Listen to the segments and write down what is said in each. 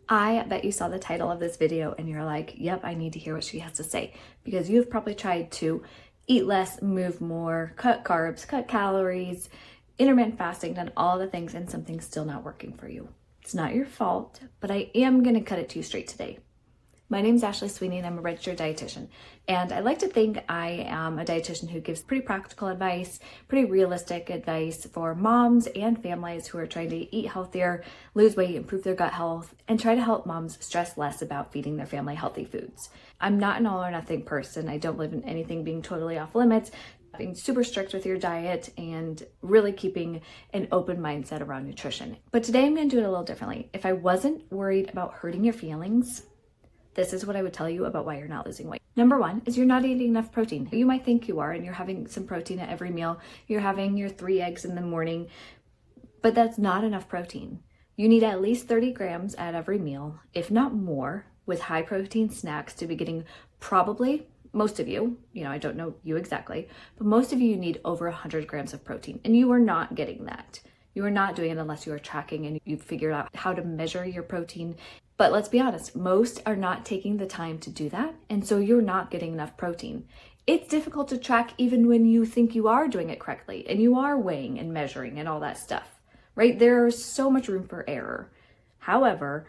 I bet you saw the title of this video and you're like, yep, I need to hear what she has to say, because you've probably tried to eat less, move more, cut carbs, cut calories, intermittent fasting, done all the things, and something's still not working for you. It's not your fault, but I am going to cut it to you straight today. My name's Ashley Sweeney and I'm a registered dietitian. And I like to think I am a dietitian who gives pretty practical advice, pretty realistic advice for moms and families who are trying to eat healthier, lose weight, improve their gut health, and try to help moms stress less about feeding their family healthy foods. I'm not an all or nothing person. I don't believe in anything being totally off limits, being super strict with your diet, and really keeping an open mindset around nutrition. But today I'm going to do it a little differently. If I wasn't worried about hurting your feelings, this is what I would tell you about why you're not losing weight. Number one is you're not eating enough protein. You might think you are, and you're having some protein at every meal. You're having your 3 eggs in the morning, but that's not enough protein. You need at least 30 grams at every meal, if not more, with high protein snacks to be getting probably, most of you, I don't know you exactly, but most of you need over 100 grams of protein, and you are not getting that. You are not doing it unless you are tracking and you've figured out how to measure your protein. But let's be honest, most are not taking the time to do that, and so you're not getting enough protein. It's difficult to track even when you think you are doing it correctly and you are weighing and measuring and all that stuff, right? There's so much room for error. However,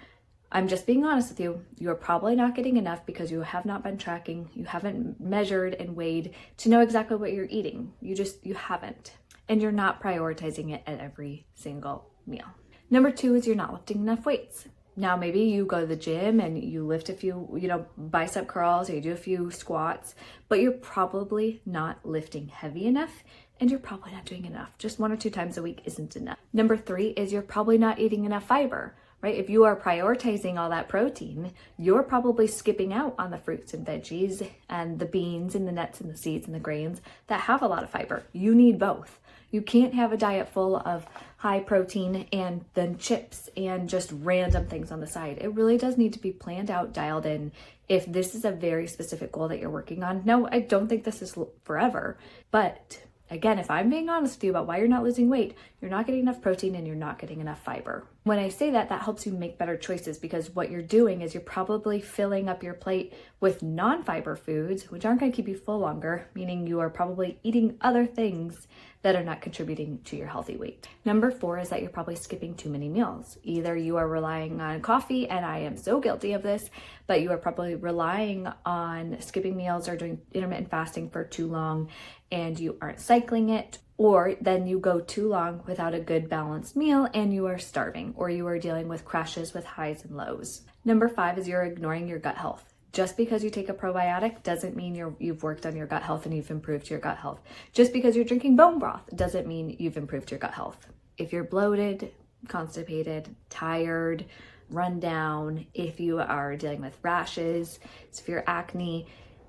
I'm just being honest with you, you're probably not getting enough because you have not been tracking, you haven't measured and weighed to know exactly what you're eating. You haven't. And you're not prioritizing it at every single meal. Number 2 is you're not lifting enough weights. Now, maybe you go to the gym and you lift a few, bicep curls, or you do a few squats, but you're probably not lifting heavy enough, and you're probably not doing enough. Just 1 or 2 times a week isn't enough. Number 3 is you're probably not eating enough fiber, right? If you are prioritizing all that protein, you're probably skipping out on the fruits and veggies and the beans and the nuts and the seeds and the grains that have a lot of fiber. You need both. You can't have a diet full of high protein and then chips and just random things on the side. It really does need to be planned out, dialed in. If this is a very specific goal that you're working on, no, I don't think this is forever. But again, if I'm being honest with you about why you're not losing weight, you're not getting enough protein and you're not getting enough fiber. When I say that, that helps you make better choices, because what you're doing is you're probably filling up your plate with non-fiber foods, which aren't going to keep you full longer, meaning you are probably eating other things that are not contributing to your healthy weight. Number 4 is that you're probably skipping too many meals. Either you are relying on coffee, and I am so guilty of this, but you are probably relying on skipping meals or doing intermittent fasting for too long, and you aren't cycling it, or then you go too long without a good balanced meal and you are starving, or you are dealing with crashes with highs and lows. Number 5 is you're ignoring your gut health. Just because you take a probiotic doesn't mean you've worked on your gut health and you've improved your gut health. Just because you're drinking bone broth doesn't mean you've improved your gut health. If you're bloated, constipated, tired, run down, if you are dealing with rashes, severe acne,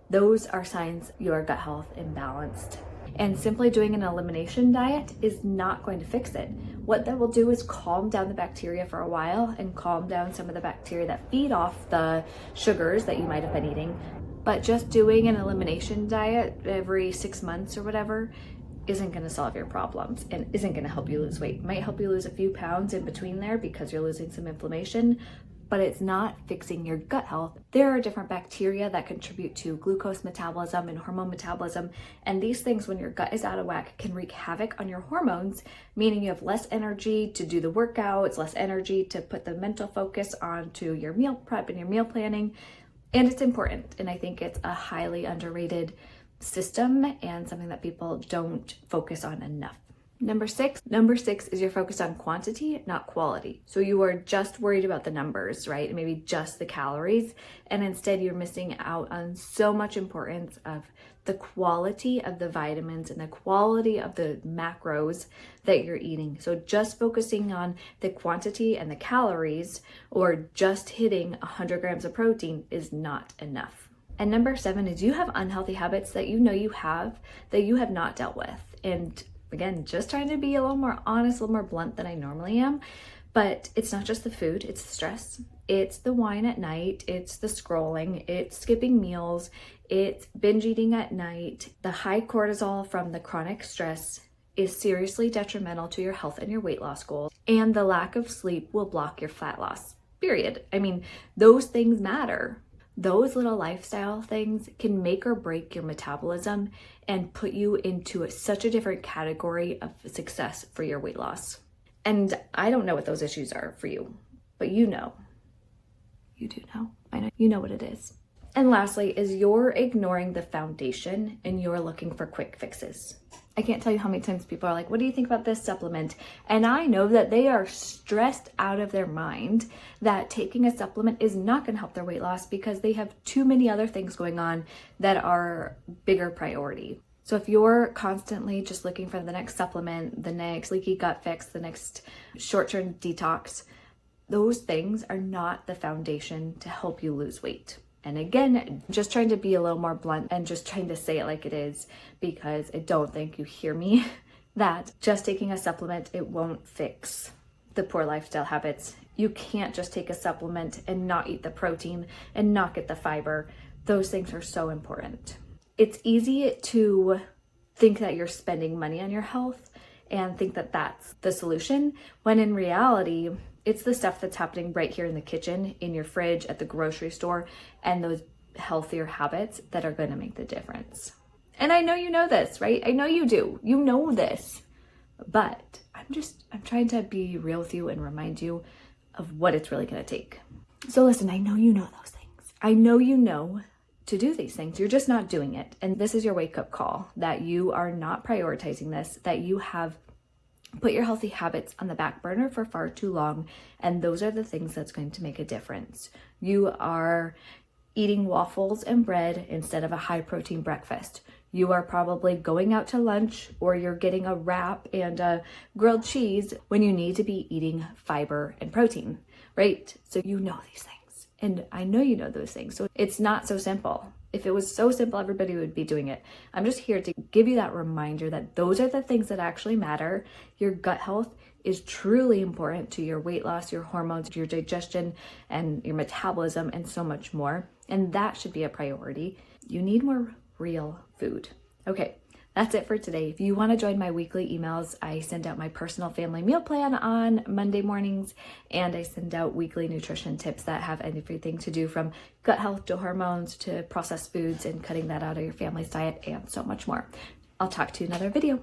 those are signs your gut health imbalanced. And simply doing an elimination diet is not going to fix it. What that will do is calm down the bacteria for a while and calm down some of the bacteria that feed off the sugars that you might have been eating. But just doing an elimination diet every 6 months or whatever isn't going to solve your problems and isn't going to help you lose weight. It might help you lose a few pounds in between there because you're losing some inflammation, but it's not fixing your gut health. There are different bacteria that contribute to glucose metabolism and hormone metabolism, and these things, when your gut is out of whack, can wreak havoc on your hormones, meaning you have less energy to do the workouts, less energy to put the mental focus onto your meal prep and your meal planning. And it's important, and I think it's a highly underrated system and something that people don't focus on enough. Number six is you're focused on quantity, not quality. So you are just worried about the numbers, right? Maybe just the calories. And instead you're missing out on so much importance of the quality of the vitamins and the quality of the macros that you're eating. So just focusing on the quantity and the calories, or just hitting 100 grams of protein, is not enough. And number 7 is you have unhealthy habits that you know you have that you have not dealt with. And again, just trying to be a little more honest, a little more blunt than I normally am. But it's not just the food, it's the stress. It's the wine at night, it's the scrolling, it's skipping meals, it's binge eating at night. The high cortisol from the chronic stress is seriously detrimental to your health and your weight loss goals. And the lack of sleep will block your fat loss. period. I mean, those things matter. Those little lifestyle things can make or break your metabolism and put you into such a different category of success for your weight loss. And I don't know what those issues are for you, but you know. You do know. I know. You know what it is. And lastly is you're ignoring the foundation and you're looking for quick fixes. I can't tell you how many times people are like, what do you think about this supplement? And I know that they are stressed out of their mind that taking a supplement is not going to help their weight loss because they have too many other things going on that are bigger priority. So if you're constantly just looking for the next supplement, the next leaky gut fix, the next short-term detox, those things are not the foundation to help you lose weight. And again, just trying to be a little more blunt and just trying to say it like it is, because I don't think you hear me, that just taking a supplement, it won't fix the poor lifestyle habits. You can't just take a supplement and not eat the protein and not get the fiber. Those things are so important. It's easy to think that you're spending money on your health and think that that's the solution, when in reality, it's the stuff that's happening right here in the kitchen, in your fridge, at the grocery store, and those healthier habits that are going to make the difference. And I know you know this, right? I know you do. You know this. But I'm trying to be real with you and remind you of what it's really going to take. So listen, I know you know those things. I know you know to do these things. You're just not doing it. And this is your wake-up call, that you are not prioritizing this, that you have put your healthy habits on the back burner for far too long, and those are the things that's going to make a difference. You are eating waffles and bread instead of a high protein breakfast. You are probably going out to lunch, or you're getting a wrap and a grilled cheese when you need to be eating fiber and protein, right? So you know these things, and I know you know those things. So it's not so simple. If it was so simple, everybody would be doing it. I'm just here to give you that reminder that those are the things that actually matter. Your gut health is truly important to your weight loss, your hormones, your digestion, and your metabolism, and so much more. And that should be a priority. You need more real food. Okay, that's it for today. If you want to join my weekly emails, I send out my personal family meal plan on Monday mornings, and I send out weekly nutrition tips that have everything to do from gut health to hormones to processed foods and cutting that out of your family's diet and so much more. I'll talk to you in another video.